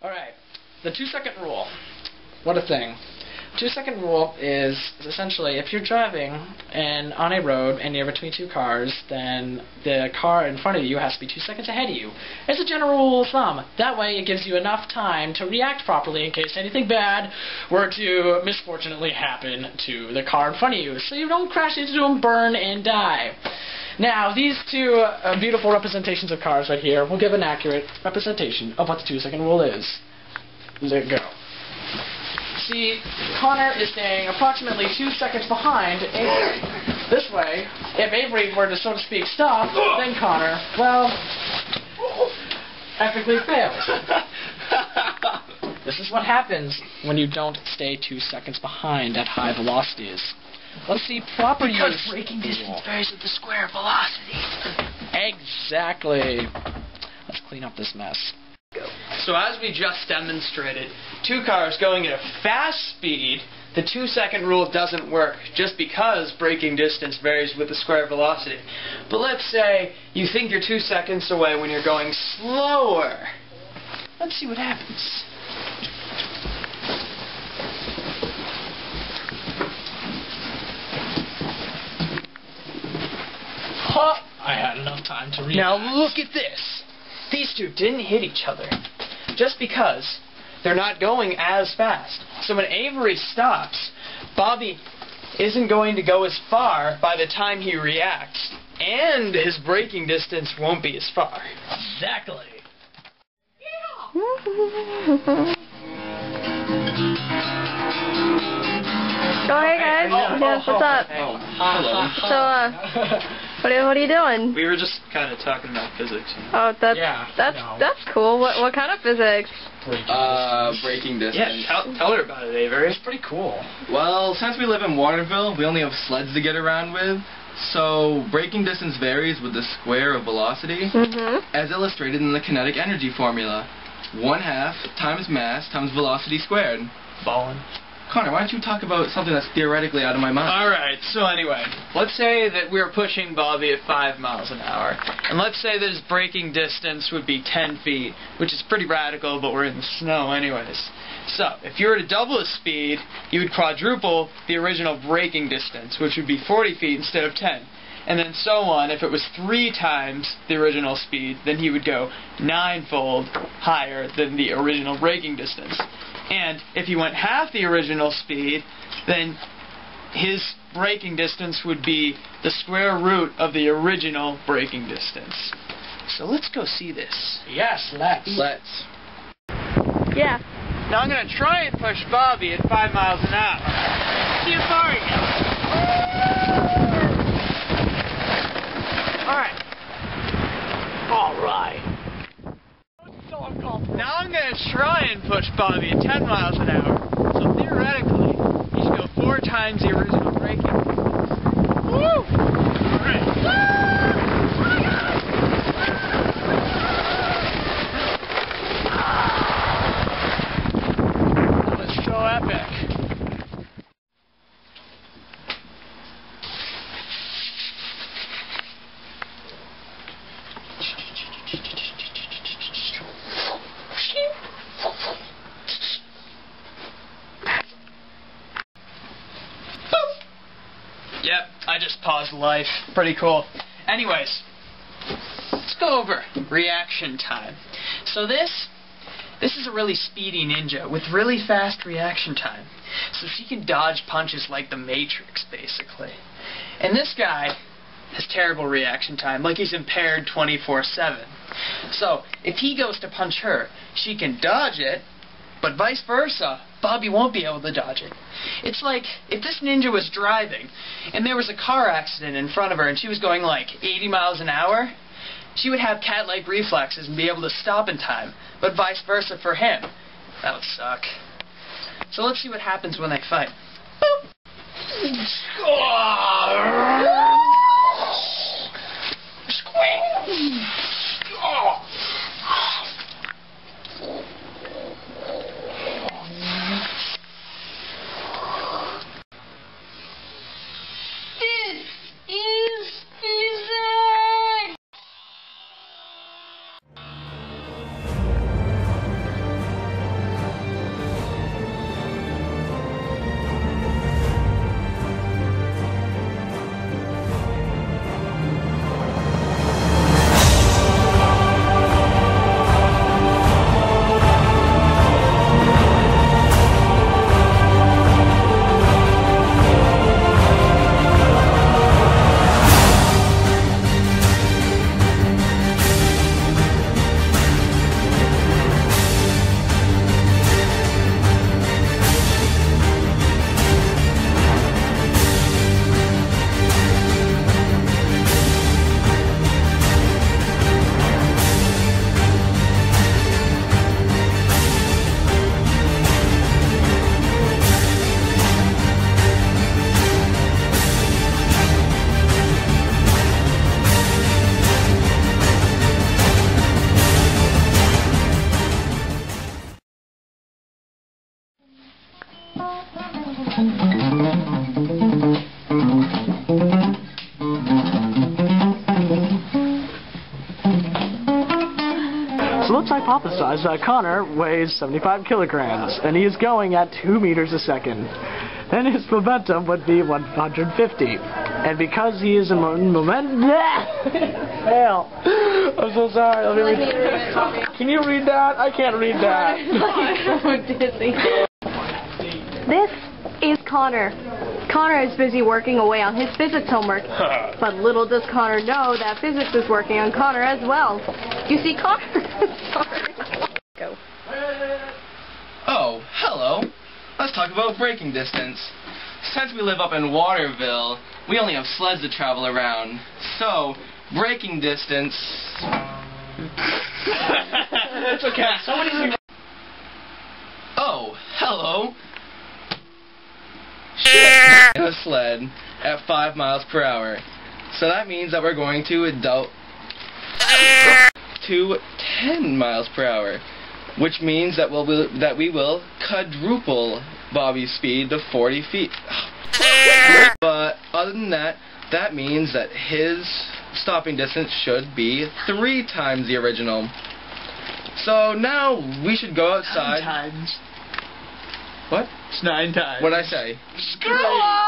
Alright, the 2-second rule. What a thing. 2-second rule is essentially if you're driving and on a road and you're between two cars, then the car in front of you has to be 2 seconds ahead of you. It's a general rule of thumb. That way it gives you enough time to react properly in case anything bad were to misfortunately happen to the car in front of you, so you don't crash into them, burn, and die. Now, these two beautiful representations of cars right here will give an accurate representation of what the 2-second rule is. There you go. See, Connor is staying approximately 2 seconds behind Avery. This way, if Avery were to, so to speak, stop, then Connor, well, epically fails. This is what happens when you don't stay 2 seconds behind at high velocities. Let's see proper use. Because braking distance varies with the square velocity. Exactly. Let's clean up this mess. So as we just demonstrated, two cars going at a fast speed, the 2-second rule doesn't work just because braking distance varies with the square velocity. But let's say you think you're 2 seconds away when you're going slower. Let's see what happens. Huh! I had enough time to react. Now look at this. These two didn't hit each other just because they're not going as fast. So when Avery stops, Bobby isn't going to go as far by the time he reacts, and his braking distance won't be as far. Exactly. Oh, hey guys. Yeah, what's up? Hello. So, what are you doing? We were just kind of talking about physics. Oh, that's cool. What kind of physics? Braking distance. Yeah, tell her about it, Avery. It's pretty cool. Well, since we live in Waterville, we only have sleds to get around with. So, braking distance varies with the square of velocity, as illustrated in the kinetic energy formula. 1/2 times mass times velocity squared. Ballin'. Connor, why don't you talk about something that's theoretically out of my mind? Alright, so anyway, let's say that we're pushing Bobby at 5 miles an hour. And let's say that his braking distance would be 10 feet, which is pretty radical, but we're in the snow anyways. So, if you were to double his speed, you would quadruple the original braking distance, which would be 40 feet instead of 10. And then so on. If it was 3 times the original speed, then he would go 9-fold higher than the original braking distance. And if he went half the original speed, then his braking distance would be the square root of the original braking distance. So let's go see this. Yes, let's. Let's. Yeah. Now I'm going to try and push Bobby at 5 miles an hour. See how far he goes. Alright. Now I'm going to try and push Bobby at 10 miles an hour. So theoretically, he should go 4 times the original braking distance. Woo! Alright. That was so epic. Yep, I just paused life. Pretty cool. Anyways, let's go over reaction time. So this is a really speedy ninja with really fast reaction time. So she can dodge punches like the Matrix, basically. And this guy has terrible reaction time, like he's impaired 24/7. So if he goes to punch her, she can dodge it, but vice versa, Bobby won't be able to dodge it. It's like if this ninja was driving and there was a car accident in front of her and she was going like 80 miles an hour, she would have cat-like reflexes and be able to stop in time, but vice versa for him. That would suck. So let's see what happens when they fight. Boop. hypothesized that Connor weighs 75 kilograms, and he is going at 2 meters a second. Then his momentum would be 150. And because he is a fail. I'm so sorry. Let me read. Can you read that? I can't read that. This is Connor. Connor is busy working away on his physics homework, but little does Connor know that physics is working on Connor as well. You see, Connor... Sorry. Go. Oh, hello. Let's talk about braking distance. Since we live up in Waterville, we only have sleds to travel around. So, braking distance... It's okay. Somebody's... Oh, hello. Shit. In a sled at 5 miles per hour. So that means that we're going to adult to 10 miles per hour, which means that we will quadruple Bobby's speed to 40 feet. But other than that, that means that his stopping distance should be 3 times the original. So now we should go outside. 9 times. What? It's 9 times. What'd I say? Screw off!